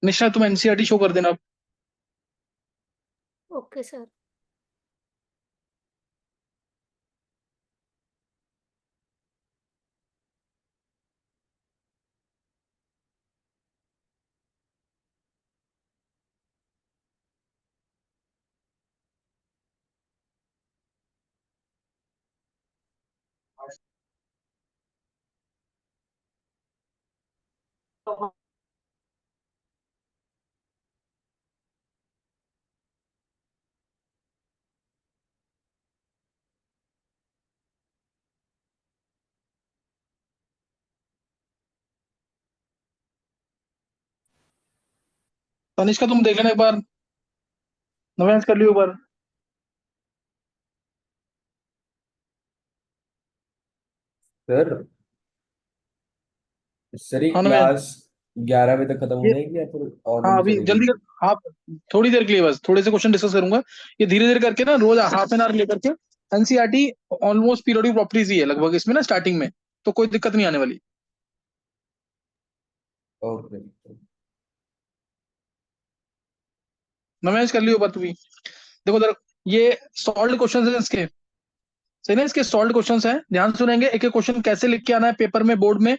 निशा तुम NCERT show कर देना। Okay sir. तनिष्का तुम देख लेना एक बार, नवेंस कर लियो एक बार। सर सर ये हाँ नवेंस। क्लास 11 बजे तक खत्म ये होने की या फिर और हाँ लंबी अभी चलेगी? जल्दी कर आप, थोड़ी देर के लिए बस थोड़े से क्वेश्चन डिस्कस करूंगा। ये धीरे धीरे करके ना रोज हाफ एन आवर लेकर के। एनसीईआरटी ऑलमोस्ट पीरियोडिक प्रॉपर्टीज ही है लगभग इसमें ना स्टार्टिंग में, तो कोई दिक्कत नहीं आने वाली। ओके। नवेंस कर लियो बात भी। देखो उधर, ये सॉल्व क्वेश्चन है इसके, सही ना, इसके सॉल्व क्वेश्चन हैं, ध्यान से सुनेंगे। एक एक क्वेश्चन कैसे लिख के आना है पेपर में, बोर्ड में,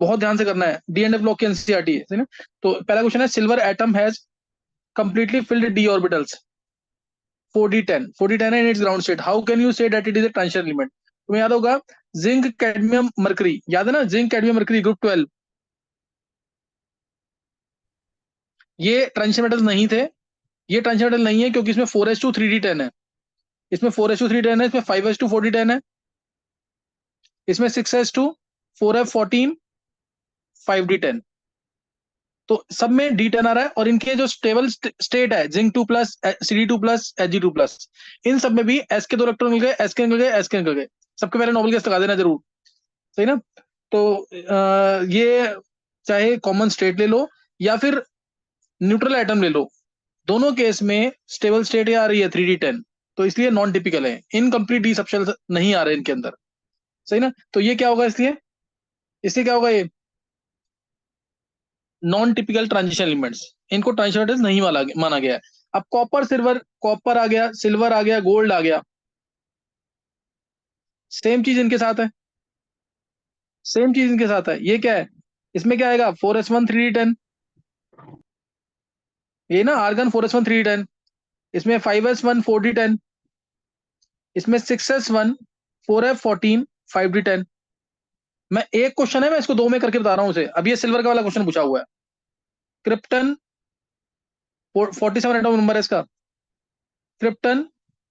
बहुत ध्यान से करना है। डी एंड एफ ब्लॉक की एनसीईआरटी है, सही ना। तो पहला क्वेश्चन है, silver atom has completely filled d orbitals 4d10, 4d10 है in its ground state, how can you say that it is a transition element? तुम्हें याद होगा जिंक कैडमियम मरकरी, याद है ना, जिंक कैडमियम मरकरी ग्रुप 12, ये transition metal नहीं थे। ये ट्रांजिशन मेटल नहीं है क्योंकि इसमें 4s2 3d10 है, इसमें 4s2 3d10 है, इसमें 5s2 4d10 है, इसमें 6s2 4f14 5d10। तो सब में D10 आ रहा है, और इनके जो स्टेबल स्टेट है जिंक 2+, CD2+, Ag2+, इन सब में भी एस के 2 इलेक्ट्रॉन मिल गए, एस के निकल गए, एस के निकल गए। सबके पहले नोबल गैस लगा देना जरूर, सही ना। तो ये चाहे कॉमन स्टेट ले लो या फिर न्यूट्रल एटम ले लो, दोनों केस में स्टेबल स्टेट आ रही है 3d10, तो इसलिए नॉन टिपिकल है, इनकम्प्लीट डी सबशेल नहीं आ रहे इनके अंदर, सही ना। तो ये क्या होगा, इसलिए इसलिए क्या होगा, ये नॉन टिपिकल ट्रांजिशन एलिमेंट्स, इनको ट्रांजिशन एलिमेंट्स नहीं माना गया है। अब कॉपर सिल्वर, कॉपर आ गया, सिल्वर आ गया, गोल्ड आ गया, सेम चीज इनके साथ है, सेम चीज इनके साथ है। ये क्या है, इसमें क्या आएगा, 4s1 3d10, ये ना आर्गन 4s1 3d10, इसमें 5s1 4d10, इसमें 6s1 4f14 5d10। मैं एक क्वेश्चन है, मैं इसको दो में करके बता रहा हूं उसे। अब ये सिल्वर का वाला क्वेश्चन पूछा हुआ है, क्रिप्टन 47 एटॉमिक नंबर है इसका, क्रिप्टन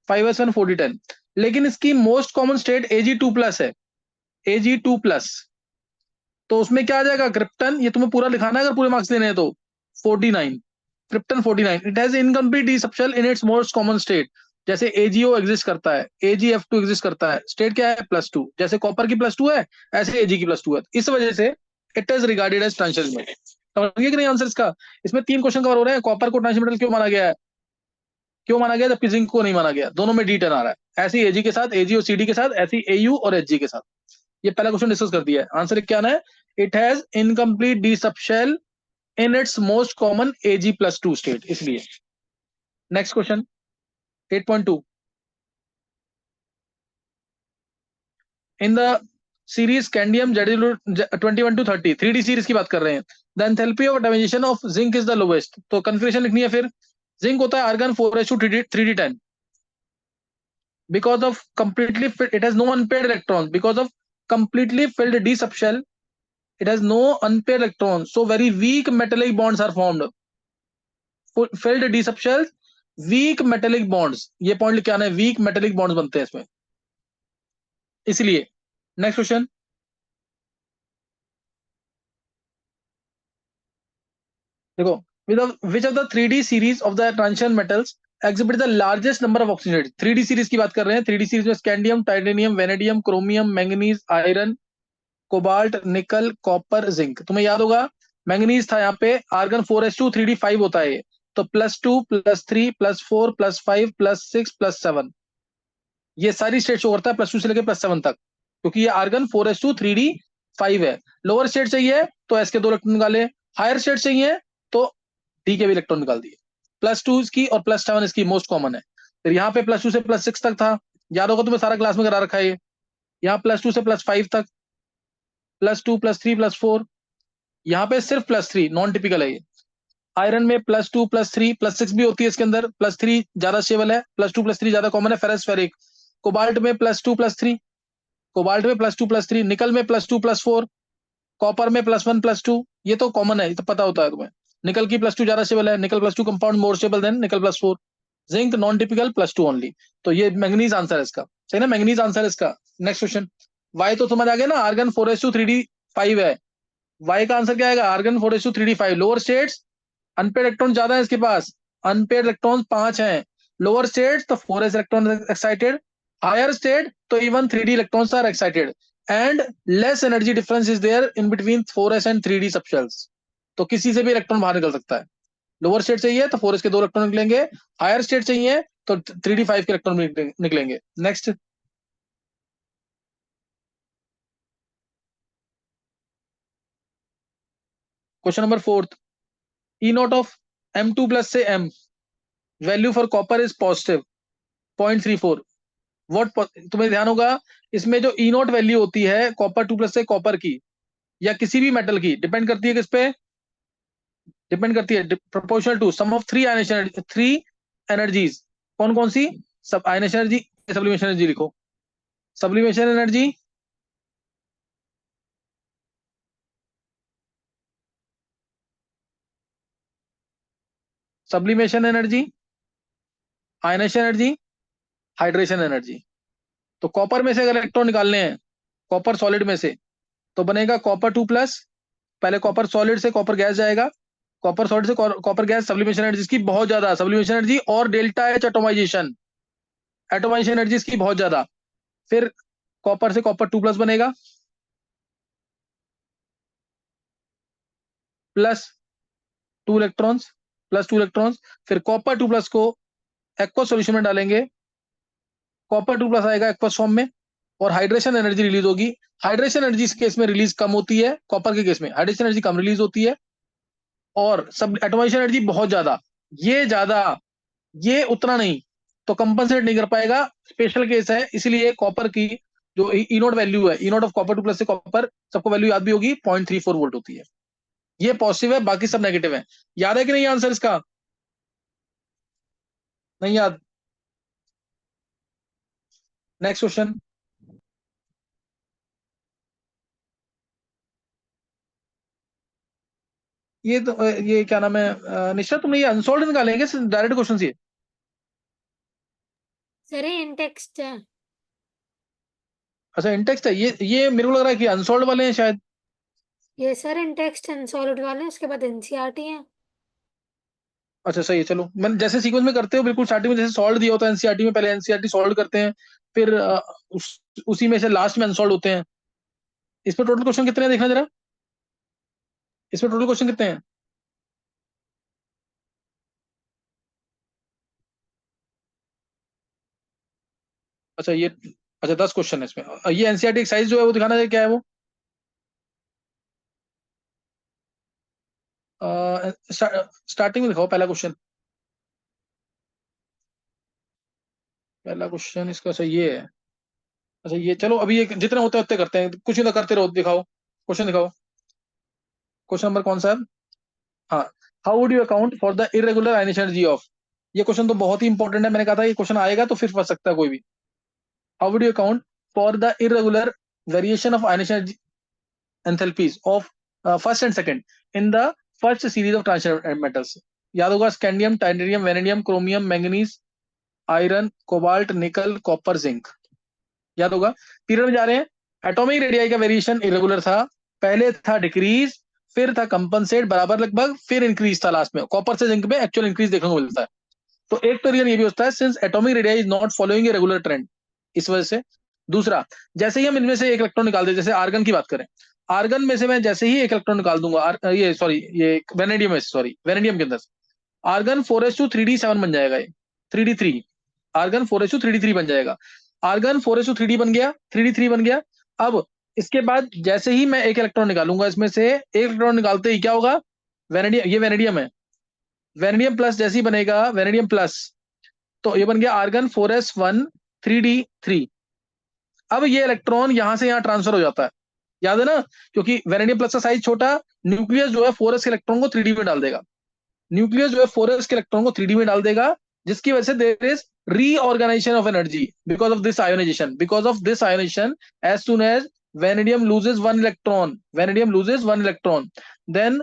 5s1 4d10, लेकिन इसकी मोस्ट कॉमन स्टेट Ag2+ है, Ag2+। तो उसमें क्या आ जाएगा, क्रिप्टन, ये तुम्हें पूरा लिखाना है अगर पूरे मार्क्स लेने हैं तो, 49, krypton 49, it has incomplete d subshell in its most common state. जैसे एजीओ एग्जिस्ट करता है, AgF2 एग्जिस्ट करता है, स्टेट क्या है, +2, जैसे कॉपर की +2 है, ऐसे Ag की +2 है, इस वजह से it is regarded as transition metal. समझ गए कि नहीं आंसर इसका। इसमें 3 क्वेश्चन कवर हो रहे हैं, कॉपर को ट्रांजिशन मेटल क्यों माना गया है, क्यों माना गया, जबकि जिंक को नहीं माना गया, दोनों में D10 आ रहा है, ऐसी Ag के साथ, Ag और CD के साथ, ऐसी AU और Hg के साथ। ये पहला क्वेश्चन डिस्कस कर दिया है, आंसर क्या आना है, it has incomplete d subshell in its most common Ag+2 state, इसलिए। Next question 8.2, in the series scandium Z21 to 30, 3D series की बात कर रहे हैं, the enthalpy of atomization of zinc is the lowest. तो कन्फर्मेशन लिखनी है फिर, जिंक होता है argon 4s2 3d10, because of completely it has no unpaired electrons, because of completely filled d subshell, it has no unpaired electrons, so very weak metallic bonds are formed, filled d subshell, weak metallic bonds, ये point क्या है, weak metallic bonds बनते हैं इसमें, इसलिए। Next question, देखो, which of the 3D series of the transition metals exhibit the largest number of oxygen states। 3D series की बात कर रहे हैं, 3D सीरीज में scandium, titanium, vanadium, chromium, manganese, iron, cobalt, निकल, कॉपर, जिंक। तुम्हें याद होगा मैंगनीज था यहाँ पे, आर्गन 4s2 3d5 होता है, तो +2 +3 +4 +5 +6 +7, ये सारी स्टेट शो करता है +2 से लेकर +7 तक, क्योंकि ये आर्गन 4s2 3d5 है। लोअर स्टेट चाहिए तो एस के 2 इलेक्ट्रॉन निकाले, हायर स्टेट चाहिए तो डी के भी इलेक्ट्रॉन निकाल दिए। +2 इसकी और +7 इसकी मोस्ट कॉमन है। फिर यहाँ पे +2 से +6 तक था, याद होगा तुम्हें, सारा क्लास में करा रखा है ये। यहाँ +2 से +5 तक, +2 +3 +4, यहाँ पे सिर्फ +3 नॉन टिपिकल है ये। आयरन में +2 +3 +6 भी होती है इसके अंदर, +3 ज्यादा स्टेबल है, +2 +3 ज्यादा कॉमन है, फेरस फेरिक। कोबाल्ट में +2 +3, कोबाल्ट में +2 +3, निकल में +2 +4, कॉपर में +1 +2, ये तो कॉमन है, ये तो पता होता है तुम्हें। निकल की +2 ज्यादा स्टेबल है, निकल +2 कंपाउंड मोर स्टेबल देन निकल +4। Zinc non typical +2 only. तो ये मैंगनीज आंसर है इसका, सही ना, मैंगनीज आंसर है इसका। नेक्स्ट क्वेश्चन, वाई तो समझ आ गया ना, आर्गन 4s2 3d5 है। वाई का आंसर क्या आएगा, argon 4s2 3d5। Lower states unpaired electron ज्यादा है इसके पास, अनपेड इलेक्ट्रॉन 5 हैं। लोअर स्टेट तो 4s electron excited, higher state तो even 3d electrons are excited, and less energy difference is there in between 4s and 3d subshells. तो किसी से भी इलेक्ट्रॉन बाहर निकल सकता है। लोअर स्टेट चाहिए तो 4s के 2 इलेक्ट्रॉन निकलेंगे, हायर स्टेट चाहिए तो 3d5 के इलेक्ट्रॉन निकलेंगे। Next question number 4, E not of M2+ से M, value for copper is positive 0.34। What, तुम्हें ध्यान होगा, इसमें जो ई नॉट वैल्यू होती है copper 2+ से कॉपर की या किसी भी मेटल की, डिपेंड करती है किस पे, डिपेंड करती है proportional to sum of 3 energies. कौन कौन सी, सब आयनेशन एनर्जी, सब्लिमेशन एनर्जी लिखो। Sublimation energy, sublimation energy, ionisation energy, hydration energy. तो कॉपर में से अगर इलेक्ट्रॉन निकालने हैं, कॉपर सॉलिड में से, तो बनेगा copper 2+। पहले कॉपर सॉलिड से कॉपर गैस जाएगा, कॉपर सॉलिड से कॉपर गैस, सब्लिमेशन एनर्जी की बहुत ज्यादा, सब्लिमेशन एनर्जी और delta H atomisation, atomisation energy की बहुत ज्यादा। फिर कॉपर से copper 2+ बनेगा, +2 इलेक्ट्रॉन्स, +2 इलेक्ट्रॉन्स। फिर copper 2+ को एक्वस सॉल्यूशन में डालेंगे, copper 2+ आएगा एक्वस फॉर्म में, और हाइड्रेशन एनर्जी रिलीज होगी। हाइड्रेशन एनर्जी इस केस में रिलीज कम होती है, कॉपर के केस में हाइड्रेशन एनर्जी कम रिलीज होती है, और सब एटोमाइजेशन एनर्जी बहुत ज्यादा। ये ज्यादा, ये उतना नहीं, तो कंपनसेट नहीं कर पाएगा, स्पेशल केस है। इसलिए कॉपर की जो ई नोट वैल्यू है, ई नोट ऑफ copper 2+ से कॉपर, सबको वैल्यू याद भी होगी, 0.34 वोल्ट होती है। ये पॉजिटिव है, बाकी सब नेगेटिव है। याद है कि नहीं आंसर इसका, नहीं याद? नेक्स्ट क्वेश्चन, ये तो ये क्या नाम है, निशा तुमने ये अनसॉल्व निकालेंगे डायरेक्ट क्वेश्चन ये? सर इन टेक्स्ट है। अच्छा इंटेक्स्ट है ये मेरे को लग रहा है कि अनसॉल्व वाले हैं शायद। ये सर इन टेक्स्ट अनसॉल्व वाले हैं, उसके बाद एनसीईआरटी है। अच्छा सही है, चलो मैंने जैसे सीक्वेंस में करते हो, बिल्कुल स्टार्टिंग में जैसे सॉल्व दिया होता है एनसीईआरटी में, पहले एनसीईआरटी सॉल्व करते हैं, फिर उसी में से लास्ट में अनसॉल्व होते हैं। इसमें टोटल क्वेश्चन कितने हैं देखना जरा, इसमें टोटल क्वेश्चन कितने हैं? अच्छा ये, अच्छा 10 क्वेश्चन है इसमें। ये एनसीईआरटी एक्सरसाइज जो है वो दिखाना है, क्या है वो? स्टार्टिंग में दिखाओ पहला क्वेश्चन, पहला क्वेश्चन इसका सही ये है। अच्छा ये चलो अभी ये जितने होते हैं उतने करते हैं, कुछ नहीं तो करते रहो, दिखाओ क्वेश्चन दिखाओ। क्वेश्चन नंबर कौन सा है? हाँ, how would you account for the irregular ionisation energy of, ये क्वेश्चन तो बहुत ही इंपॉर्टेंट है, मैंने कहा था ये क्वेश्चन आएगा तो फिर फंस सकता है कोई भी। How would you account for the irregular variation of ionisation enthalpies of first and second in the first series of transition metals? याद होगा, scandium, titanium, vanadium, chromium, manganese, iron, cobalt, निकल, कॉपर, जिंक। याद होगा। Period में जा रहे हैं, atomic radii का वेरिएशन इरेगुलर था, पहले था डिक्रीज, फिर था कंपनसेट बराबर लगभग, फिर इंक्रीज था लास्ट में। कॉपर से जिंक में एक्चुअल इंक्रीज देखने को मिलता है। तो एक तो रीजन ये भी होता है, since atomic radii is not following a regular trend, इस वजह से। दूसरा, जैसे ही हम इनमें से एक इलेक्ट्रॉन निकाल दे, जैसे आर्गन की बात करें, आर्गन में से मैं जैसे ही एक इलेक्ट्रॉन निकाल दूंगा, ये सॉरी, ये वेनेडियम है, सॉरी वेनेडियम के अंदर आर्गन 4s2 3d7 बन जाएगा, ये 3d3, आर्गन 4s2 3d3 बन जाएगा। आर्गन 4s2 3d बन गया, 3d3 बन गया। अब इसके बाद जैसे ही मैं एक इलेक्ट्रॉन निकालूंगा, इसमें से एक इलेक्ट्रॉन निकालते ही क्या होगा, वेनेडियम, ये वेनेडियम है, वेनेडियम प्लस जैसे ही बनेगा, वेनेडियम प्लस, तो ये बन गया आर्गन 4s1 3d3। अब ये इलेक्ट्रॉन यहां से यहां ट्रांसफर हो जाता है, याद है ना, क्योंकि वेनेडियम प्लस का साइज छोटा, न्यूक्लियस जो है 4s के इलेक्ट्रॉन को 3d में डाल देगा, न्यूक्लियस जो है 4s के इलेक्ट्रॉन को 3d में डाल देगा, जिसकी वजह से there is reorganisation of energy because of this ionisation, because of this ionisation as soon as vanadium loses one electron, vanadium loses one electron, then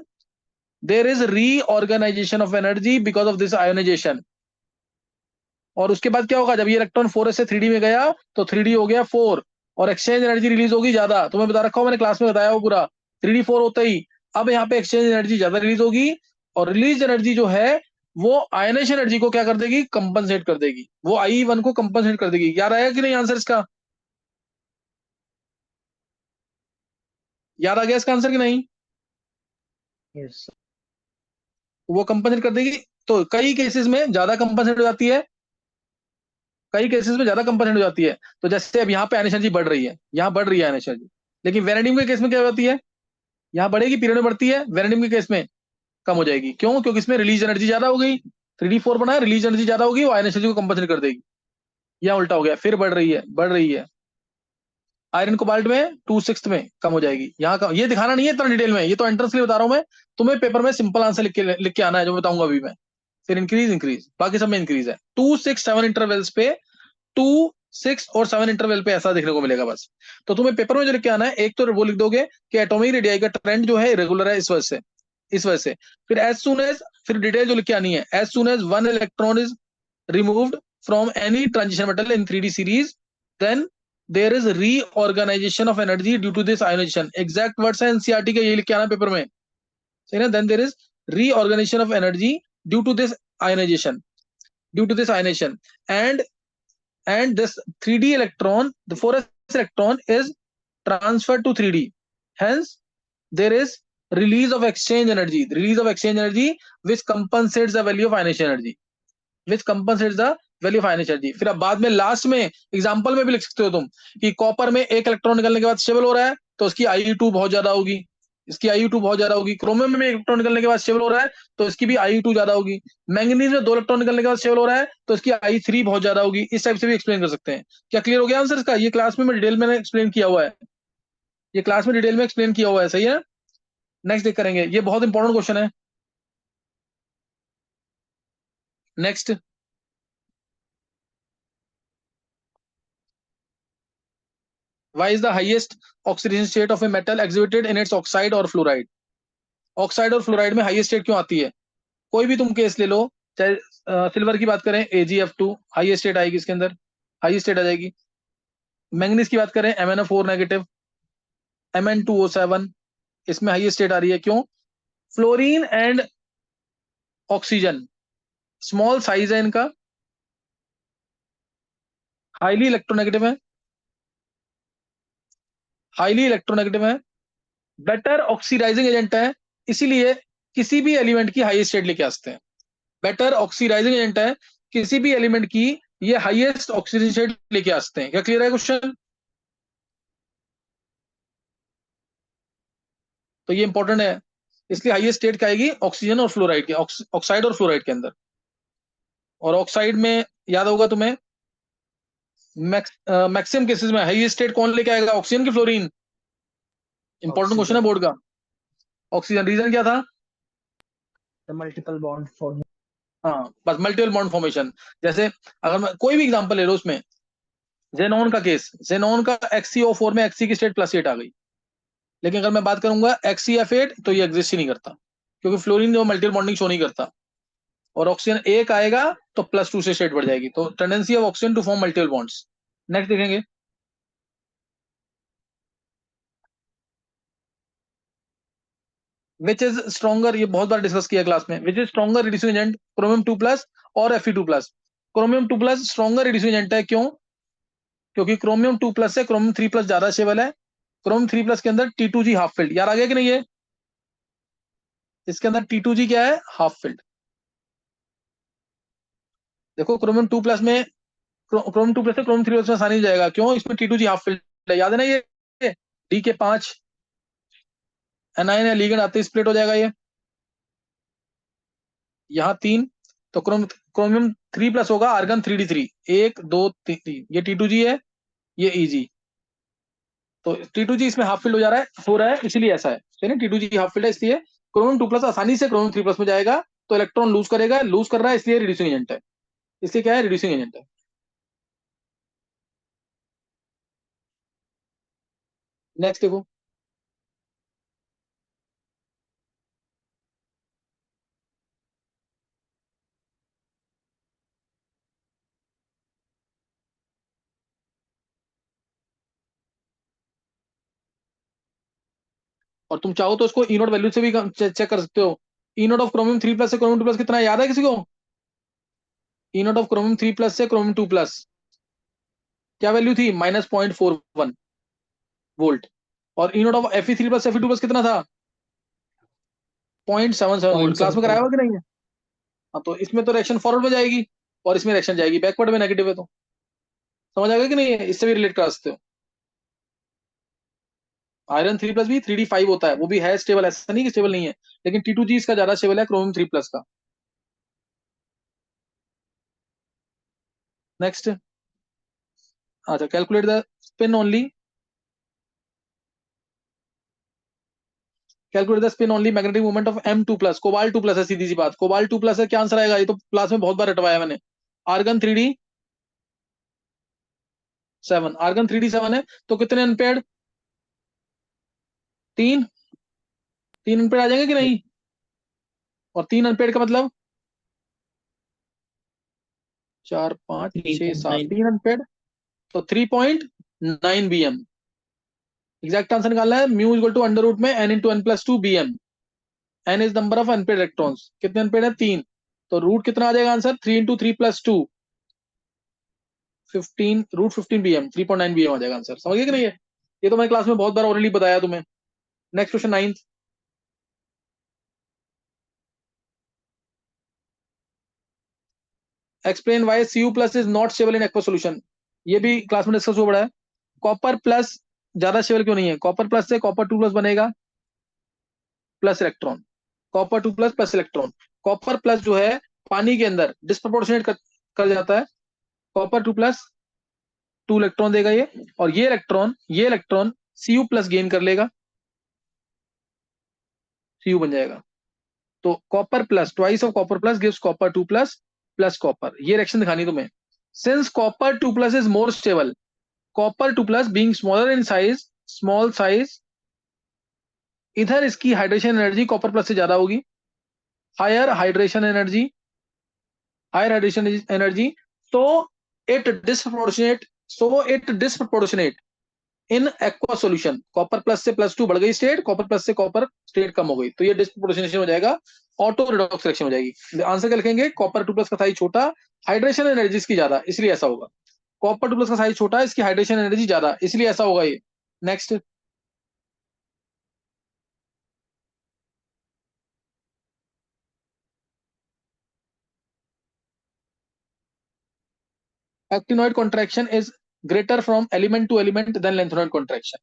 there is reorganization of energy because of this ionization। और उसके बाद क्या होगा, जब ये electron 4s से 3d में गया तो 3d हो गया 4, और एक्सचेंज एनर्जी रिलीज होगी ज्यादा, तुम्हें बता रखा हो मैंने क्लास में बताया हो पूरा, 3d 4 होता ही अब यहाँ पे एक्सचेंज एनर्जी ज्यादा रिलीज होगी, और रिलीज एनर्जी जो है वो आयनेशन एनर्जी को क्या कर देगी, कंपनसेट कर देगी, वो I1 को कंपनसेट कर देगी। याद आया कि नहीं आंसर इसका, याद आ गया इसका आंसर कि नहीं? यस वो कंपनसेट कर देगी। तो कई केसेस में ज्यादा कंपनसेट हो जाती है, कई केसेस में ज्यादा कंपनसेट हो जाती है। तो जैसे अब यहाँ पे आयनेशन एनर्जी बढ़ रही है, यहाँ बढ़ रही है आयनेशन एनर्जी, लेकिन वेनेडियम के केस में क्या हो जाती है, यहाँ बढ़ेगी पीरियड में बढ़ती है, वेनेडियम के केस में कम हो जाएगी। क्यों? क्योंकि इसमें रिलीज एनर्जी ज्यादा हो गई, 3d4 बना है, रिलीज एनर्जी ज्यादा होगी, वो आयनेशन एनर्जी को कंपनसेट कर देगी। यहाँ उल्टा हो गया, फिर बढ़ रही है, बढ़ रही है। आयरन कोबाल्ट में 2/6 में कम हो जाएगी। यहाँ का ये दिखाना नहीं है इतना डिटेल में, ये तो एंट्रेंस के लिए बता रहा हूँ मैं, तुम्हें पेपर में सिंपल आंसर लिख के आना है जो बताऊंगा अभी मैं। फिर इंक्रीज बाकी सब में इंक्रीज है, 2 6 7 इंटरवल्स पे, 2 6 और 7 इंटरवल पे ऐसा देखने को मिलेगा बस। तो तुम्हें पेपर में जो लिख के आना है, एक तो वो लिख दोगे कि एटॉमिक रेडियाई का ट्रेंड जो है इरेगुलर है इस वजह से, इस वजह से। फिर एज सुन एज, फिर डिटेल जो लिख के आनी है, as soon as one electron is removed from any transition metal in 3d series, then there is reorganization of energy due to this ionization। exact words है एनसीईआरटी के, ये लिख के आना पेपर में, सही ना। then there is reorganization of energy due to this ionization, due to this ionization, and this 3d electron, the 4s electron is transferred to 3d, hence there is release of exchange energy, release of exchange energy which compensates the value of ionization energy, which compensates the value of ionic energy. फिर अब बाद में last में example में भी लिख सकते हो तुम कि कॉपर में एक इलेक्ट्रॉन निकलने के बाद स्टेबल हो रहा है तो इसकी Ie2 बहुत ज्यादा होगी, इसकी Ie2 बहुत ज्यादा होगी। क्रोमियम में एक इलेक्ट्रॉन निकलने के बाद स्टेबल हो रहा है तो इसकी भी Ie2 ज्यादा होगी। मैंगनीज में 2 इलेक्ट्रॉन निकलने के बाद स्टेबल हो रहा है तो इसकी I3 बहुत ज्यादा होगी। इस टाइप से भी एक्सप्लेन कर सकते हैं। क्या क्लियर हो गया आंसर इसका? ये क्लास में मैं डिटेल में एक्सप्लेन किया हुआ है, ये क्लास में डिटेल में एक्सप्लेन किया हुआ है, सही है। नेक्स्ट देख करेंगे, ये बहुत इंपॉर्टेंट क्वेश्चन है। Next, why is the highest oxidation state of a metal exhibited in its oxide or fluoride? Oxide और फ्लोराइड में हाईएस्ट स्टेट क्यों आती है? कोई भी तुम केस ले लो, चाहे सिल्वर की बात करें AgF2 हाईएस्ट स्टेट आएगी इसके अंदर, हाईएस्ट स्टेट आ जाएगी। मैंगनीज की बात करें MnO4 नेगेटिव, Mn2O7 इसमें हाईएस्ट स्टेट आ रही है। क्यों? Fluorine and oxygen small size है इनका, हाईली इलेक्ट्रोनेगेटिव है, हाईली इलेक्ट्रोनेगेटिव है, बेटर ऑक्सीडाइजिंग एजेंट है, इसीलिए किसी भी एलिमेंट की हाईएस्ट स्टेट लेके आते हैं। बेटर ऑक्सीडाइजिंग एजेंट है, किसी भी एलिमेंट की ये हाईएस्ट ऑक्सीजन स्टेट लेके आते हैं। क्या क्लियर है क्वेश्चन? तो ये इंपॉर्टेंट है, इसलिए हाईएस्ट स्टेट क्या आएगी ऑक्सीजन और फ्लोराइड के, ऑक्साइड और फ्लोराइड के अंदर। और ऑक्साइड में याद होगा तुम्हें, मैक्सिमम केसेस में हाईएस्ट स्टेट कौन लेके आएगा, ऑक्सीजन की फ्लोरीन? इंपॉर्टेंट क्वेश्चन है बोर्ड का। ऑक्सीजन, रीजन क्या था? The multiple bond form. हाँ बस मल्टीपल बॉन्ड फॉर्मेशन। जैसे अगर मैं कोई भी एग्जांपल ले लो उसमें, जेनॉन का केस, जेनॉन का XeO4 में Xe की स्टेट +8 आ गई, लेकिन अगर मैं बात करूंगा XeF8 तो ये एग्जिस्ट ही नहीं करता, क्योंकि फ्लोरीन जो मल्टीपल बॉन्डिंग शो नहीं करता। और ऑक्सीजन एक आएगा तो +2 से स्टेट बढ़ जाएगी, तो tendency of oxygen to form multiple bonds. Next देखेंगे, विच इज स्ट्रॉन्गर, ये बहुत बार डिस्कस किया क्लास में, which is stronger reducing agent, chromium 2+ और Fe2+? Chromium 2+ stronger reducing agent है। क्यों? क्योंकि क्रोमियम 2+ से क्रोमियम 3+ ज्यादा स्टेबल है। क्रोमियम 3+ के अंदर T2G हाफ फिल्ड, यार आ गया कि नहीं? ये इसके अंदर T2G क्या है? Half filled. देखो क्रोमियम 2+ में, क्रोमियम 2+ से क्रोमियम 3+ में आसानी जाएगा। क्यों? इसमें T2G हाफ फिल्ड है, याद है ना। ये D के 5 एनायन या लिगेंड आते स्प्लिट हो जाएगा ये। यहाँ 3, तो क्रोमियम 3+ होगा, आर्गन 3d3, 1 2 3, ये T2G है, ये Eg, तो T2G इसमें हाफ फील्ड हो रहा है इसीलिए ऐसा है, T2G हाफ फील्ड है इसलिए क्रोमियम 2+ आसानी से क्रोमियम 3+ में जाएगा, तो इलेक्ट्रॉन लूज करेगा, लूज कर रहा है इसलिए रिड्यूसिंग एजेंट है, इसलिए क्या है, रिड्यूसिंग एजेंट है। नेक्स्ट देखो, और तुम चाहो तो इसको ई नोट वैल्यू से भी चेक कर सकते हो। ई नोट ऑफ क्रोमियम 3+ से क्रोमियम 2+ कितना याद है किसी को? ई नोट ऑफ क्रोमियम 3+ से क्रोमियम 2+ क्या वैल्यू थी? -0.41 वोल्ट। और ई नोट ऑफ Fe3+ से Fe2+ कितना था? 0.77 वोल्ट। क्लास में कराया हुआ कि नहीं है? हाँ, तो इसमें तो रिएक्शन फॉरवर्ड में जाएगी और इसमें रिएक्शन जाएगी बैकवर्ड में, नेगेटिव है, तो समझ आ गया कि नहीं है? इससे भी रिलेट कर सकते हो। आयरन 3+ भी 3d5 होता है, वो भी है स्टेबल, ऐसा नहीं कि स्टेबल नहीं है, लेकिन T2G इसका ज्यादा स्टेबल है क्रोमियम 3+ का। नेक्स्ट, अच्छा, calculate the spin only, calculate the spin only magnetic moment of M2+, cobalt 2+ है, सीधी सी बात, कोबाल्ट 2+ है, क्या आंसर आएगा? ये तो क्लास में बहुत बार रटवाया मैंने। आर्गन 3d7, आर्गन 3d7 है, तो कितने अनपेड? 3 3 अनपेड आ जाएंगे कि नहीं? और 3 अनपेड का मतलब 4 5 6 7, 3 अनपेड, तो 3.9 bm। एग्जैक्ट आंसर निकालना है, mu equal to under root में n into n+2 bm। n is number of unpaired electrons, कितने अनपेड है? 3, तो रूट कितना आ जाएगा answer? 3 into 3+2, 15, root 15 bm, 3.9 bm आ जाएगा आंसर। समझ गए कि नहीं है? ये तो मैंने क्लास में बहुत बार ऑलरेडी बताया तुम्हें। Next question 9th, explain why Cu+ is not stable in aqua solution. ये भी क्लास में डिस्कस हुआ बड़ा है। कॉपर प्लस ज्यादा स्टेबल क्यों नहीं है? कॉपर प्लस से कॉपर 2+ बनेगा, plus electron, copper 2+ plus electron. Copper plus जो है पानी के अंदर डिस्प्रोपोर्शनेट कर जाता है, कॉपर 2+ 2 इलेक्ट्रॉन देगा ये, और ये इलेक्ट्रॉन Cu+ गेन कर लेगा, Cu बन जाएगा। तो copper plus, twice of copper plus gives copper 2+ plus copper, ये रिएक्शन दिखानी तुम्हें। Since copper 2+ is more stable, copper 2+ being smaller in size, small size, इधर इसकी हाइड्रेशन एनर्जी कॉपर प्लस से ज्यादा होगी, higher hydration energy, higher hydration energy, so it disproportionate in aqua solution. Copper plus से +2 बढ़ गई स्टेट, कॉपर प्लस से copper state कम हो गई, तो ये डिस्प्रोपोर्शनेशन हो जाएगा, ऑटो रिडॉक्स रिएक्शन हो जाएगी। आंसर क्या लिखेंगे? कॉपर 2+ का साइज छोटा, हाइड्रेशन एनर्जी इसकी ज्यादा, इसलिए ऐसा होगा। कॉपर 2+ का साइज छोटा, इसकी हाइड्रेशन एनर्जी ज्यादा, इसलिए ऐसा होगा ये। Next, actinoid contraction is greater from element to element than lanthanoid contraction.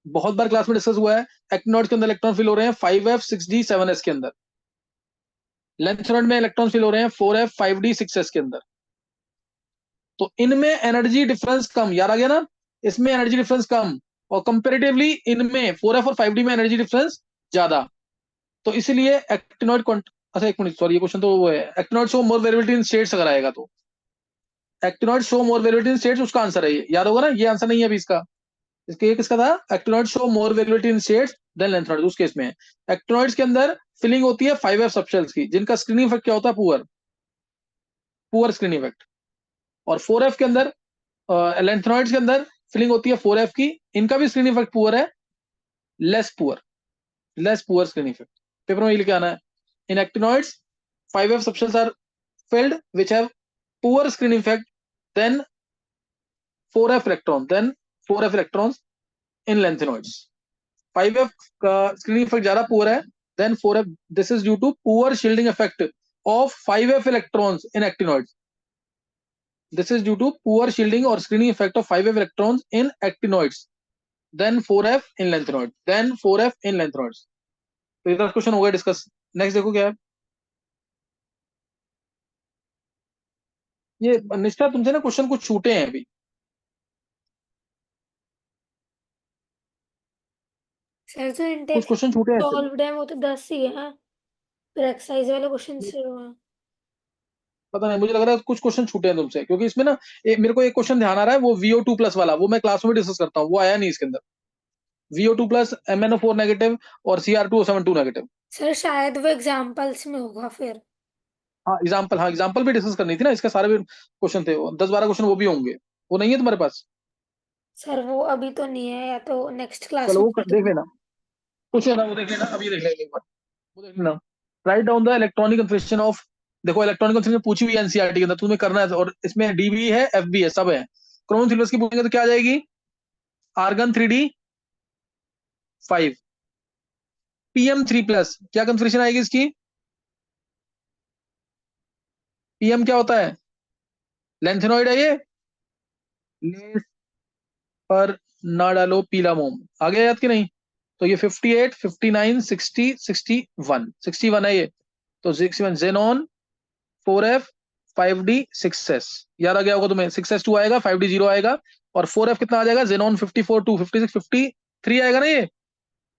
बहुत बार क्लास में डिस्कस हुआ है। एक्टिनोइड के अंदर इलेक्ट्रॉन फिल हो रहे हैं 5f 6d 7s के अंदर, लेंथेनोइड में इलेक्ट्रॉन फिल हो रहे हैं 4f 5d 6s के अंदर। तो इनमें एनर्जी डिफरेंस कम, याद आ गया ना? इसमें एनर्जी डिफरेंस कम, और कंपेरेटिवली इनमें 4f और 5d में एनर्जी डिफरेंस ज्यादा, तो इसलिए एक्टिनोइड अच्छा एक मिनट, सॉरी, ये क्वेश्चन तो वो है, एक्टिनोइड शो मोर वेरिएबिलिटी इन स्टेट्स अगर आएगा तो, एक्टिनोइड शो मोर वेरिएबिलिटी इन स्टेट्स उसका आंसर है ये, याद होगा ना? ये आंसर नहीं है अभी इसका, इसके ये किसका था? एक्टिनोइड शो मोर वेरिएबिलिटी इन स्टेट्स देन लेंथेनोइड, उस केस में है। एक्टिनोइड्स के अंदर फिलिंग होती है 5f सबशेल्स की, जिनका स्क्रीनिंग इफेक्ट क्या होता है? Poor, poor screening effect. और 4f के अंदर, लेंथेनोइड्स के अंदर फिलिंग होती है 4f की, इनका भी स्क्रीनिंग इफेक्ट पुअर है, less poor, less poor screening effect. Paper में ये लिखे आना है, in actinoids 5f subshells are filled which have poor screening effect than 4f electron, then 4f electrons in lanthanoids। 5f का स्क्रीनिंग इफेक्ट ज्यादा poor है than 4f, this is due to poor shielding effect of 5f electrons in actinoids, this is due to poor shielding or screening effect of 5f electrons in actinoids then 4f in lanthanoids, then 4f in lanthanoids। तो इधर question हो गया discuss. Next देखो क्या है, ये निष्ठा तुमसे ना क्वेश्चन कुछ छूटे हैं अभी। सर जो कुछ इंटेक्स क्वेश्चन छूटे हैं actually। सॉल्व्ड है वो तो 10 ही है, फिर एक्सरसाइज वाले क्वेश्चन से हुआ। पता नहीं, मुझे लग रहा है कुछ क्वेश्चन छूटे हैं तुमसे, क्योंकि इसमें ना मेरे को एक क्वेश्चन ध्यान आ रहा है, वो VO2+ वाला, वो मैं क्लास में डिस्कस करता हूँ, वो आया नहीं इसके अंदर। VO2+, MnO4 नेगेटिव और Cr2O7 2 नेगेटिव। सर शायद वो एग्जाम्पल्स में होगा फिर। हाँ एग्जाम्पल भी डिस्कस करनी थी ना, इसके सारे भी क्वेश्चन थे, 10-12 क्वेश्चन वो भी होंगे। वो नहीं है तुम्हारे पास? सर वो अभी तो नहीं है, या तो नेक्स्ट क्लास चलो में वो कर देख दूंगी। लेना, कुछ है ना, वो देख लेना, अभी देख लेना एक बार। वो देख लेना। Write down the electronic configuration of. देखो इलेक्ट्रॉनिक कन्फिग्रेशन पूछी हुई है एनसीईआरटी के अंदर, तुम्हें करना है, और इसमें डीबी है, एफबी है, सब है। क्रोम सिलेबस की पूछेंगे तो क्या आ जाएगी? आर्गन 3D 5, PM3+, क्या कन्फिग्रेशन आएगी इसकी? PM क्या होता है? लेंथेनॉइड है ये। लेस पर ना डालो पीला मोम। आ गया याद कि नहीं? तो ये 58, 59, 60, 61, 61 है ये। तो 61 जेनॉन 4F 5D 6S। याद आ गया होगा तुम्हें, 6S 2 आएगा, 5D 0 आएगा, और 4F कितना आ जाएगा? जेनॉन 54 2 56 53 आएगा ना ये।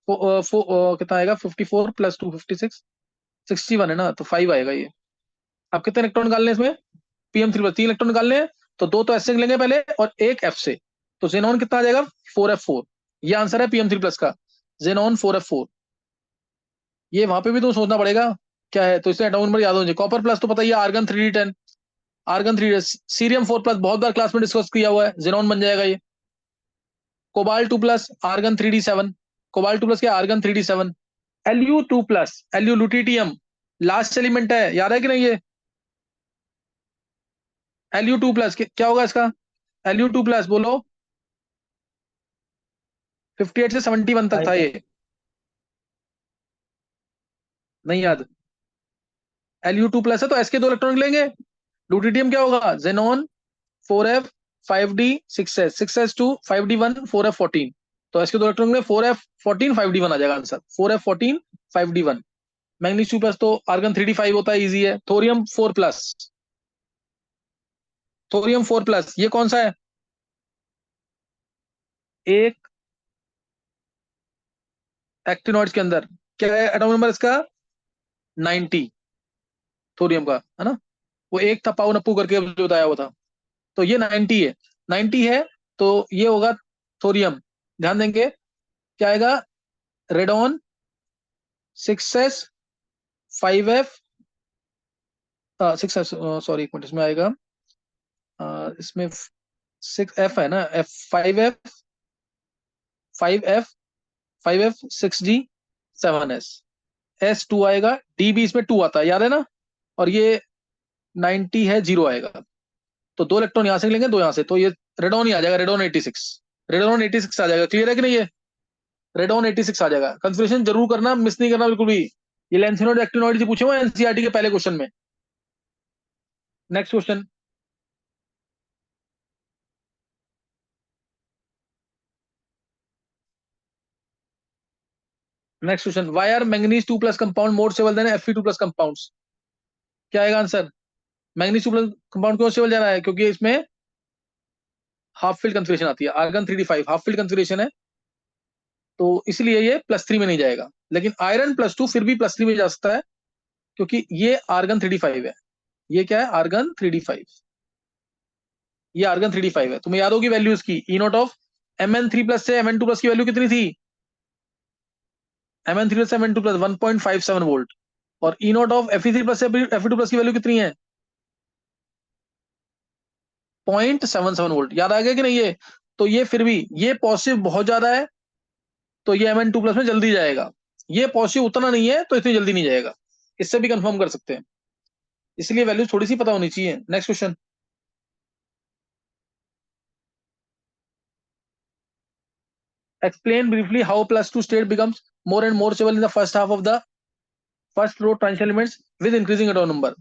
कितना आएगा? 54 + 2 56 61 है ना, तो 5 आएगा ये। अब कितने इलेक्ट्रॉन निकालने हैं इसमें? PM3+, 3 इलेक्ट्रॉन निकालने हैं, तो 2 तो एस से लेंगे पहले और एक एफ से। तो जेनॉन कितना आ जाएगा? 4F4। ये आंसर है PM3+ का, जेनॉन 4F4। ये वहां पे भी तो सोचना पड़ेगा क्या है, तो इससे अटॉमिक नंबर याद हो जाए। कॉपर प्लस तो पता ही है, argon 3D 10, argon 3D, cerium 4+, बहुत बार क्लास में डिस्कस किया हुआ है, जेनॉन बन जाएगा ये। कोबाल्ट 2+, आर्गन 3D 7, कोबाल्ट 2+ क्या? Argon 3D 7। Lu2+, LU lutetium, last element है, याद है कि नहीं ये? Lu2+, क्या होगा इसका? Lu2+, बोलो। 58 से 71 तक था 5 ये, नहीं याद? Lu2+ है तो एस के 2 इलेक्ट्रॉन लेंगे। लुटिटियम क्या होगा? Xenon 4F 5D 6S, 6S2 5D1 4F14। तो एस के 2 इलेक्ट्रॉन में 4F14 5D1 आ जाएगा answer, 4F14 5D1। Magnesium plus तो आर्गन 3D 5 होता है, इजी है। थोरियम 4+, ये कौन सा है? एक एक्टिनॉइड्स के अंदर क्या है एटॉमिक नंबर इसका? 90, थोरियम का, है ना? वो एक था पाउ नप्पू करके जो बताया हुआ था, तो ये 90 है। 90 है, तो ये होगा थोरियम। ध्यान देंगे क्या आएगा? Radon 6S 5F 6S, sorry एक मिनट, इसमें आएगा इसमें 6F है ना, F 5F 6G 7S, S2 आएगा, D भी इसमें 2 आता है, याद है ना? और ये 90 है, 0 आएगा। तो 2 इलेक्ट्रॉन यहां से लेंगे, 2 यहां से, तो ये रेडॉन ही आ जाएगा, रेडॉन 86। रेडॉन 86 आ जाएगा, क्लियर है कि नहीं ये? रेडॉन 86 आ जाएगा। कंसिडरेशन जरूर करना, मिस नहीं करना बिल्कुल भी। ये लेंथेनॉइड एक्टिनॉइड से पूछे हुए एनसीईआरटी के पहले क्वेश्चन में। Next question. Next question, why are manganese 2+ compound more stable than Fe2+ compounds? क्या आएगा आंसर? मैंगनीज 2+ कंपाउंड क्यों स्टेबल जाना है? क्योंकि इसमें हाफ फील्ड कंफिग्रेशन आती है, argon 3D 5 half field configuration है, तो इसलिए ये +3 में नहीं जाएगा। लेकिन आयरन +2 फिर भी +3 में जा सकता है, क्योंकि ये आर्गन 3D 5 है। ये क्या है? Argon 3D 5। ये आर्गन 3D 5 है। तुम्हें याद होगी वैल्यूज की, E0 ऑफ Mn3+ से Mn2+ की वैल्यू कितनी थी? Mn3+ से Mn2+ 1.57 वोल्ट। और E0 ऑफ Fe3+ से Fe2+ की वैल्यू कितनी है? 0.77 वोल्ट। याद आ गया कि नहीं ये? तो ये फिर भी ये पॉजिटिव बहुत ज्यादा है, तो ये Mn2+ में जल्दी जाएगा। ये पॉजिटिव उतना नहीं है, तो इतनी जल्दी नहीं जाएगा। इससे भी कंफर्म कर सकते हैं, इसलिए वैल्यू थोड़ी सी पता होनी चाहिए। Next question. Explain briefly how +2 state becomes more and more stable in the first half of the first row transition elements with increasing atomic number।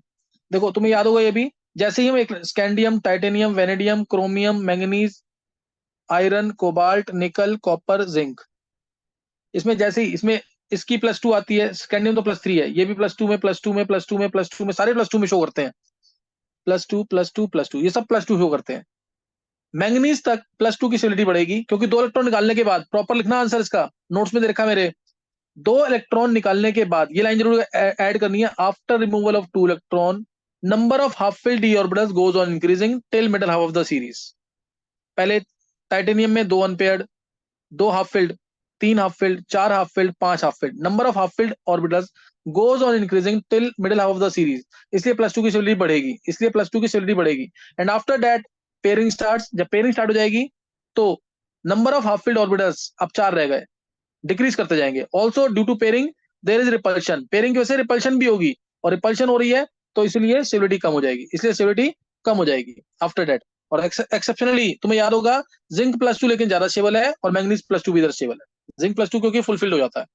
देखो तुम्हें याद होगा ये भी, जैसे ही हम एक scandium, titanium, vanadium, chromium, manganese, iron, cobalt, निकल, कॉपर, जिंक, इसमें जैसे ही इसमें इसकी +2 आती है, स्कैंडियम तो +3 है, ये भी +2 में, +2 में, +2 में, +2 में, सारे +2 में शो करते हैं। +2 +2 +2, ये सब +2 शो करते हैं। मैंगनीज तक +2 की स्टेबिलिटी बढ़ेगी, क्योंकि 2 इलेक्ट्रॉन निकालने के बाद, प्रॉपर लिखना आंसर इसका, नोट्स में दे रखा मेरे, 2 इलेक्ट्रॉन निकालने के बाद, ये लाइन जरूर ऐड करनी है, after removal of 2 electron number of half field D orbitals goes on increasing till middle half of the series. पहले टाइटेनियम में 2 unpaired, 2 half filled, 3 half filled, 4 half filled, 5 half filled, number of half filled orbitals goes on increasing till middle half of the series, इसलिए +2 की stability बढ़ेगी, इसलिए +2 की stability बढ़ेगी। And after that pairing starts, जब pairing start हो जाएगी तो number of half filled orbitals अब 4 रह गए, डिक्रीज करते जाएंगे। Also due to pairing there is repulsion, pairing की वजह से रिपल्शन भी होगी, और रिपल्शन हो रही है तो इसलिए स्टेबिलिटी कम हो जाएगी, इसलिए स्टेबिलिटी कम हो जाएगी आफ्टर दैट। और एक्सेप्शनली तुम्हें याद होगा, जिंक +2 लेकिन ज्यादा स्टेबल है, और मैंगनीज +2 भी इधर स्टेबल है, जिंक +2 क्योंकि फुलफिल्ड हो जाता है।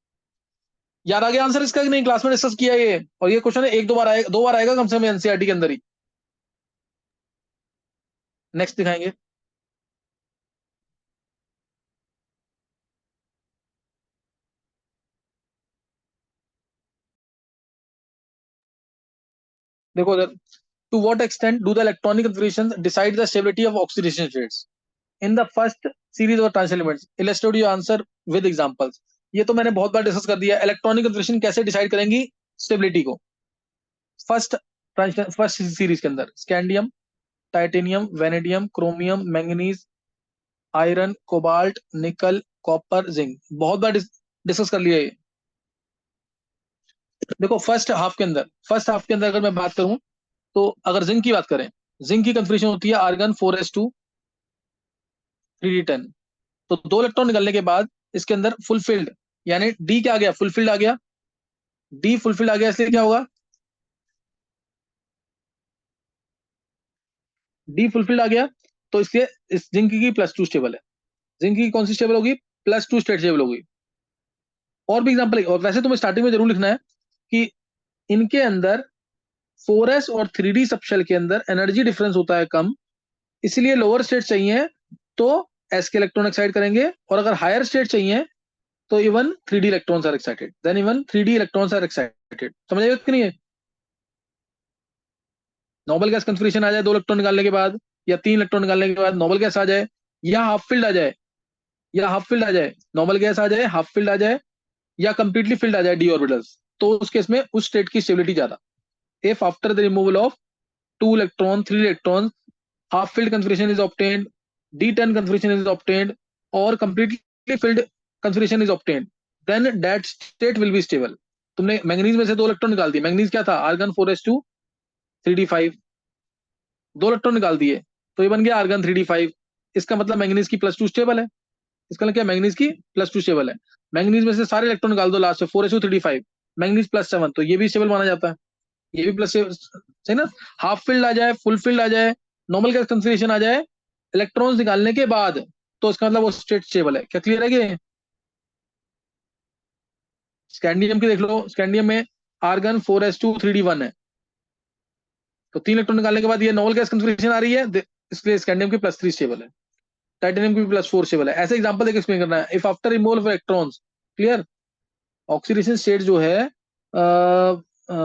याद आ गया आंसर इसका कि नहीं? क्लास में डिस्कस किया ये, और ये क्वेश्चन एक दो बार आएगा, 2 बार आएगा कम से कम एनसीईआरटी के अंदर ही। नेक्स्ट दिखाएंगे। देखो, to what extent do the electronic configurations decide the stability of oxidation states in the first series of transition elements? Illustrate your answer with examples. ये तो मैंने बहुत बार डिस्कस कर दिया, इलेक्ट्रॉनिक कन्फिग्रेशन कैसे डिसाइड करेंगी स्टेबिलिटी को। फर्स्ट सीरीज के अंदर scandium, titanium, vanadium, chromium, manganese, iron, cobalt, निकल, कॉपर, जिंक, बहुत बार डिस्कस कर लिया ये। देखो फर्स्ट हाफ के अंदर अगर मैं बात करूं, तो अगर जिंक की बात करें, जिंक की कन्फिग्रेशन होती है आर्गन 4s2 3d10। तो 2 इलेक्ट्रॉन निकलने के बाद इसके अंदर फुलफिल्ड, यानी डी क्या आ गया, फुलफिल्ड आ गया, डी फुलफिल्ड आ गया, इसलिए क्या होगा, डी फुलफिल्ड आ गया, तो इसलिए इस जिंक की +2 स्टेबल है। जिंक की कौन सी स्टेबल होगी, +2 स्टेट स्टेबल होगी। और भी एग्जांपल, और वैसे तुम्हें स्टार्टिंग में जरूर लिखना है कि इनके अंदर 4s और 3d सबशेल के अंदर एनर्जी डिफरेंस होता है कम, इसलिए लोअर स्टेट चाहिए तो s के इलेक्ट्रॉन एक्साइट करेंगे, और अगर हायर स्टेट चाहिए तो even 3d electrons are excited, then even 3d electrons are excited. समझ आएगा कि नहीं है? नॉर्मल गैस कॉन्फिगरेशन आ जाए 2 इलेक्ट्रॉन निकालने के बाद, या 3 इलेक्ट्रॉन निकालने के बाद नॉर्मल गैस आ जाए, या हाफ फिल्ड आ जाए, नॉर्मल गैस आ जाए, हाफ फिल्ड आ जाए, या कंप्लीटली फिल्ड आ जाए डी ऑर्बिटल्स, तो उस केस में उस स्टेट की स्टेबिलिटी ज्यादा। If after the removal of 2 electron 3 electron half filled configuration is obtained, D10 configuration is obtained, or completely filled configuration is obtained, then that state will be stable. तुमने manganese में से 2 electron निकाल दिए, manganese क्या था, argon 4s2 3d5, 2 electron निकाल दिए तो ये बन गया आर्गन 3d5, इसका मतलब मैंगनीज की +2 स्टेबल है, इसका मतलब क्या, मैंगनीज की +2 स्टेबल है। मैंगनीज में से सारे इलेक्ट्रॉन निकाल दो लास्ट में, 4s2 3d5, मैंगनीज +7, तो ये भी स्टेबल माना जाता है, ये भी प्लस सही ना। हाफ फिल्ड आ जाए, फुल फिल्ड आ जाए, नॉर्मल गैस कॉन्फिगरेशन आ जाए इलेक्ट्रॉन्स निकालने के बाद, तो इसका मतलब वो स्टेट स्टेबल है। क्या क्लियर है कि? स्कैंडियम की देख लो, स्कैंडियम में आर्गन 4s2 3d1 है, तो 3 इलेक्ट्रॉन निकालने के बाद ये नॉर्मल गैस कॉन्फिगरेशन आ रही है, इसलिए स्कैंडियम की +3 स्टेबल है, टाइटेनियम की +4 स्टेबल है। ऐसे एग्जांपल देकर एक्सप्लेन करना है। If after removal of electrons, clear, oxidation state जो है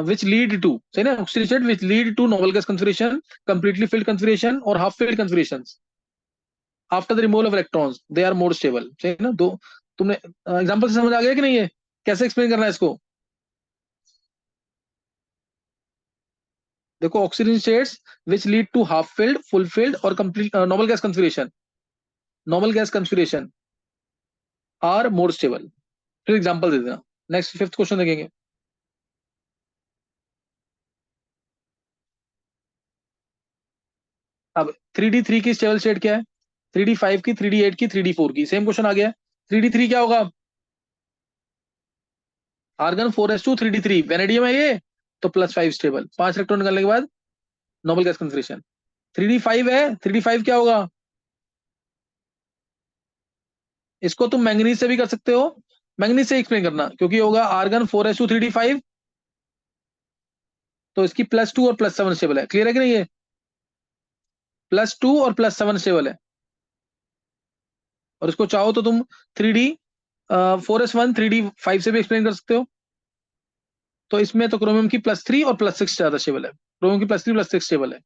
which lead to, सही ना, oxidation state which lead to novel gas configuration, completely filled configuration और half filled configurations after the removal of electrons, they are more stable, सही ना। दो तुमने example से समझ आ गया कि नहीं, ये कैसे एक्सप्लेन करना है इसको? देखो, oxidation states which lead to half filled, full filled और complete normal gas configuration are more stable। फिर एग्जांपल दे देना। नेक्स्ट 5th क्वेश्चन देखेंगे। अब 3d3 की स्टेबल स्टेट क्या है, 3d5 की, 3d8 की, 3d4 की, सेम क्वेश्चन आ गया। 3d3 क्या होगा, आर्गन 4s2 3d3, वेनेडियम है ये, तो +5 स्टेबल, 5 इलेक्ट्रॉन निकालने के बाद नोबल गैस कॉन्फिगरेशन। 3d5 है, 3d5 क्या होगा, इसको तुम मैंगनीज से भी कर सकते हो, मैंगनीज से एक्सप्लेन करना, क्योंकि होगा आर्गन 4s2 3d5, तो इसकी +2 और +7 स्टेबल है। क्लियर है कि नहीं? ये +2 और +7 स्टेबल है, और इसको चाहो तो तुम 3d 4s1 3d5 से भी एक्सप्लेन कर सकते हो। तो इसमें तो क्रोमियम की +3 और +6 ज्यादा स्टेबल है, क्रोमियम की +3 +6 स्टेबल है।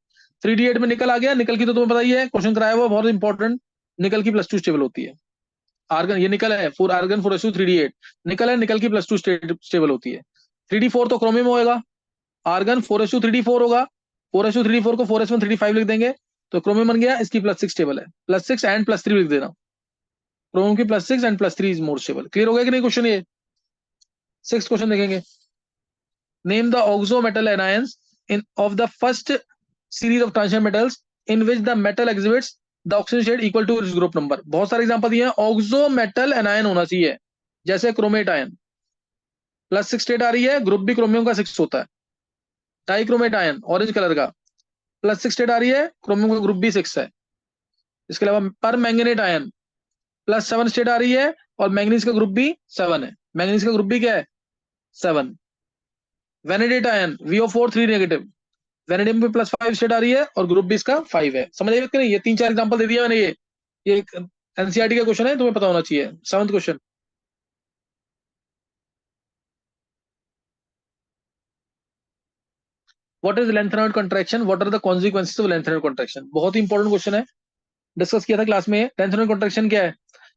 3d8 में निकल आ गया, निकल की तो तुम्हें पता ही है, क्वेश्चन कराया हुआ बहुत इंपॉर्टेंट, निकल की +2 स्टेबल होती है। आर्गन, ये निकल है 4 आर्गन 4s2 3d8, निकल है, निकल की +2 स्टेबल होती है। 3d4 तो क्रोमियम होएगा, आर्गन 4s2 3d4 होगा, 4s2 3d4 को 4s1 3d5 लिख देंगे तो क्रोमियम बन गया, इसकी +6 टेबल है, +6 एंड +3 लिख देना, क्रोमियम की +6 and +3 is more stable. Clear हो गया कि नहीं क्वेश्चन ये? 6 क्वेश्चन देखेंगे। Name the oxo metal anions in of the first series of transition metals in which the metal exhibits the oxygen shade equal to its group number. बहुत सारे example दिए हैं, ऑक्सो मेटल एनायन होना चाहिए, जैसे chromate ion, +6 state आ रही है, group भी क्रोमियम का 6 होता है। डाइक्रोमेट आयन ऑरेंज कलर का, +6 स्टेट आ रही है, क्रोमियम का ग्रुप भी 6 है। इसके अलावा पर मैंगनेट आयन +7 स्टेट आ रही है और मैंगनीज का ग्रुप भी 7 है, मैंगनीज का ग्रुप भी क्या है 7। वेनेडेट आयन VO4 3 नेगेटिव, वेनेडियम में +5 स्टेट आ रही है और ग्रुप भी इसका 5 है। समझ आइए कि नहीं? ये 3-4 एग्जांपल दे दिया मैंने, ये एक एनसीईआरटी का क्वेश्चन है, तुम्हें पता होना चाहिए। 7th question, what is lanthanoid contraction, what are the consequences of lanthanoid contraction. बहुत ही इंपॉर्टेंट क्वेश्चन है, डिस्कस किया था क्लास में। लेंथेनॉइड कॉन्ट्रैक्शन क्या है?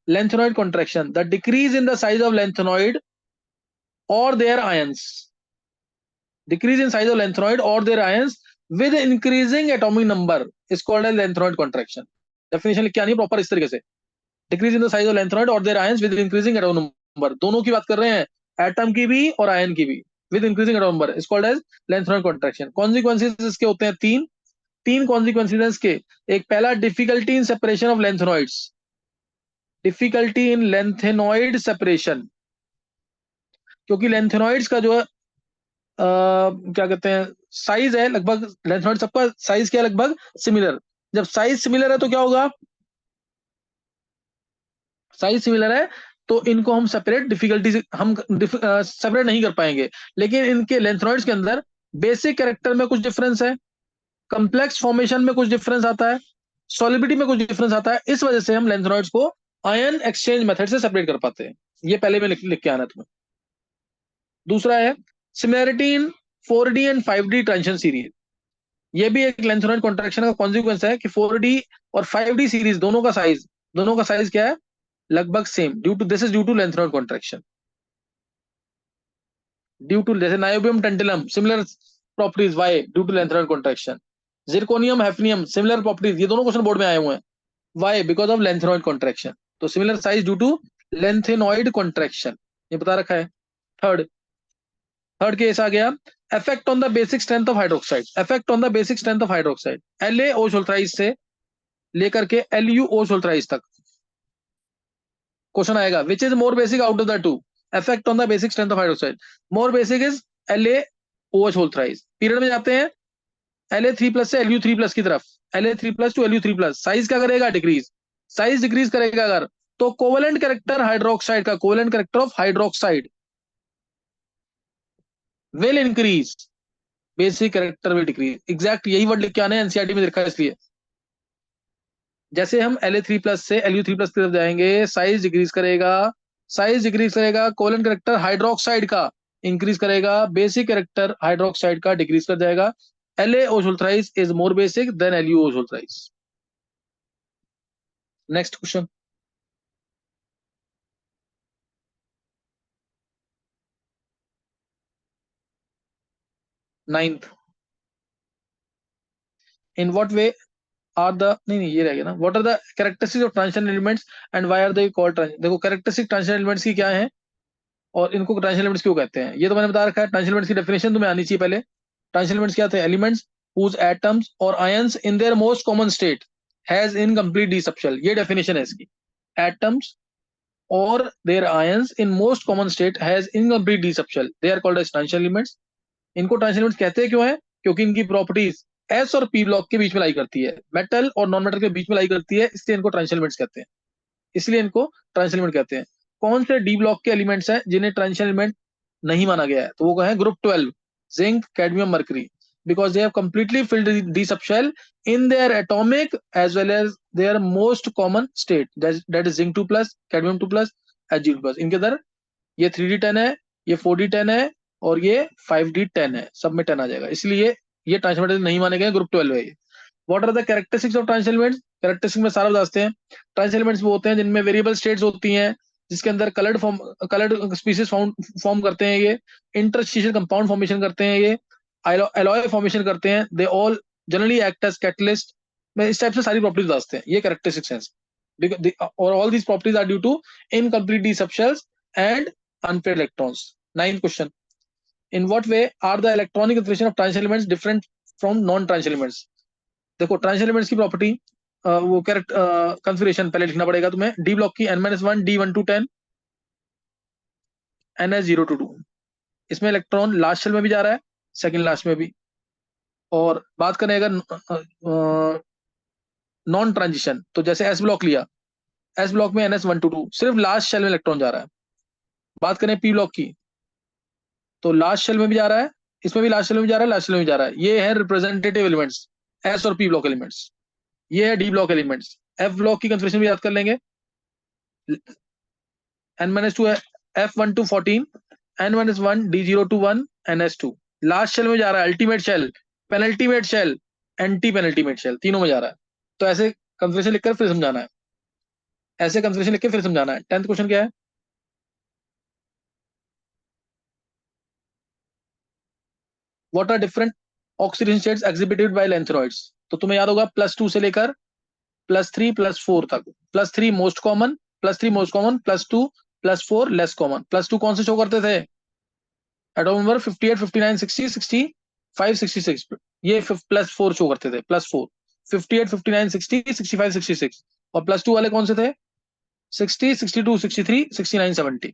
Lanthanoid contraction, the decrease in the size of lanthanoid और their ions, decrease in size of lanthanide or their ions with increasing atomic number is called as lanthanide contraction. Definition लिख के आनी है proper इस तरीके से, decrease in the size of lanthanide or their ions with increasing atomic number, दोनों की बात कर रहे हैं, एटम की भी और आयन की भी, with increasing atomic number is called as lanthanide contraction. Consequences इसके होते हैं तीन consequences इसके। एक पहला, difficulty in separation of lanthanoids, difficulty in lanthanoid separation, क्योंकि lanthanoids का जो है क्या कहते हैं साइज है लगभग, लेंथनॉइड सबका साइज क्या है लगभग सिमिलर। जब साइज सिमिलर है तो क्या होगा, साइज सिमिलर है तो इनको हम सेपरेट डिफिकल्टी से हम सेपरेट नहीं कर पाएंगे। लेकिन इनके लेंथनॉइड्स के अंदर बेसिक कैरेक्टर में कुछ डिफरेंस है, कंप्लेक्स फॉर्मेशन में कुछ डिफरेंस आता है, सॉलिबिलिटी में कुछ डिफरेंस आता है, इस वजह से हम लेंथनॉइड्स को आयन एक्सचेंज मेथड से सेपरेट कर पाते हैं। ये पहले में लिख के आना तुम्हें। दूसरा है similarity in 4D and 5D transition series, ये भी एक लेंथनॉइड कॉन्ट्रैक्शन का कॉन्सिक्वेंस है कि 4D और 5D सीरीज दोनों का साइज क्या है लगभग same, due to this is due to lanthanoid contraction, due to जैसे niobium tantalum similar properties, why due to lanthanoid contraction, zirconium hafnium similar properties, ये दोनों क्वेश्चन बोर्ड में आए हुए हैं, why because of lanthanoid contraction, तो similar size due to lanthanoid contraction, ये बता रखा है। थर्ड केस आ गया, effect on the basic strength of hydroxide, effect on the basic strength of hydroxide, LaO सुल्फराइड से लेकर के LuO सुल्फराइड तक क्वेश्चन आएगा, which is more basic out of the two, effect on the basic strength of hydroxide, more basic is LaOH सुल्फराइड। Period में जाते हैं La3+ से Lu3+ की तरफ, La3+ टू Lu3+, साइज क्या करेगा डिक्रीज, साइज डिक्रीज करेगा अगर, तो कोवेलेंट कैरेक्टर हाइड्रोक्साइड का, covalent character of hydroxide will increase, basic character will decrease, exact यही वर्ड लिख के आने हैं, एनसीईआरटी में लिखा है इसलिए। जैसे हम La3+ से Lu3+ की तरफ जाएंगे, साइज डिक्रीज करेगा, कोवेलेंट कैरेक्टर हाइड्रोक्साइड का इंक्रीज करेगा, बेसिक कैरेक्टर हाइड्रोक्साइड का डिक्रीज कर जाएगा। LaO सुल्फराइड is more basic than LuO सुल्फराइड। Next question, ninth, in what way are the, नहीं ये रह गया ना, what are the characteristics of transition elements and why are they called transition. देखो कैरेक्टरिस्टिक ट्रांजिशन एलिमेंट्स की क्या है और इनको ट्रांजिशन एलिमेंट्स क्यों कहते हैं, ये तो मैंने बता रखा है। ट्रांजिशन एलिमेंट्स की डेफिनेशन तुम्हें आनी चाहिए पहले। ट्रांजिशन एलिमेंट्स क्या थे, elements whose atoms or ions in their most common state has incomplete d subshell, ये डेफिनेशन है इसकी। atoms or their ions in most common state has incomplete d subshell, they are called as transition elements। इनको transition elements कहते हैं क्यों है, क्योंकि इनकी प्रॉपर्टीज S और P ब्लॉक के बीच में लाई करती है, मेटल और नॉन मेटल के बीच में लाई करती है, इसलिए इनको ट्रांजिशन एलिमेंट्स कहते हैं, इसलिए इनको ट्रांजिशन एलिमेंट कहते हैं। कौन से डी ब्लॉक के एलिमेंट्स हैं जिन्हें ट्रांजिशन एलिमेंट नहीं माना गया है, तो वो है group 12, zinc, cadmium, mercury, because they have completely filled the subshell in their atomic as well as their most common state, that is zinc 2+, cadmium 2+, Ag2+। इनके अंदर ये 3D10 है, ये 4D10 है और ये 5D10 है, सब में 10 आ जाएगा, इसलिए ये ट्रांसमिटर नहीं माने गए, ग्रुप 12 है ये। What are the characteristics of transition elements? Characteristics में सारा बताते हैं। ट्रांजिशन एलिमेंट्स वो होते हैं जिनमें वेरिएबल स्टेट्स होती हैं, जिसके अंदर कलर्ड स्पीसीज फॉर्म करते हैं, ये इंटरस्टिशियल कंपाउंड फॉर्मेशन करते हैं, ये एलॉय फॉर्मेशन करते हैं, they all generally act as catalyst. में इस टाइप से सारी प्रॉपर्टीज बताते हैं, ये कैरेक्टरिस्टिक्स हैं। और all these properties are due to incomplete d subshells and unpaired electrons. 9th question, in what way are the electronic configuration of transition elements different from non transition elements? देखो transition elements की property वो configuration पहले लिखना पड़ेगा तुम्हें। D block की n-1 d1 to 10 ns0 to 2। इसमें electron last shell में भी जा रहा है, सेकंड लास्ट में भी। और बात करें अगर नॉन ट्रांजिशन, तो जैसे एस ब्लॉक लिया, एस ब्लॉक में ns1 to 2 सिर्फ लास्ट शेल में इलेक्ट्रॉन जा रहा है। बात करें पी ब्लॉक की, तो लास्ट शेल में भी जा रहा है, इसमें भी लास्ट शेल में भी जा रहा है, लास्ट शेल में भी जा रहा है। ये है रिप्रेजेंटेटिव एलिमेंट्स, एस और पी ब्लॉक एलिमेंट्स। ये है D block elements. F block की कंफिगरेशन भी याद कर लेंगे, n-2 है f1 to 14, n-1 d0 to 1 ns2। Last shell में जा रहा है, ultimate shell, penultimate shell, antepenultimate shell, तीनों में जा रहा है। तो ऐसे कंफिगरेशन लिखकर फिर समझाना है, ऐसे कंफिगरेशन लिख के फिर समझाना है। 10th क्वेश्चन क्या है? What are different oxidation states exhibited by lanthanoids? तो तुम्हें याद होगा +2 से लेकर +3 +4 तक। +3 most common, +3 most common, +2 +4 less common. +2 कौन से शो करते थे? Atomic number 58 59 60 65 66। ये +4 शो करते थे, +4 58 59 60 65 66। और +2 वाले कौन से थे? 60 62 63 69 70।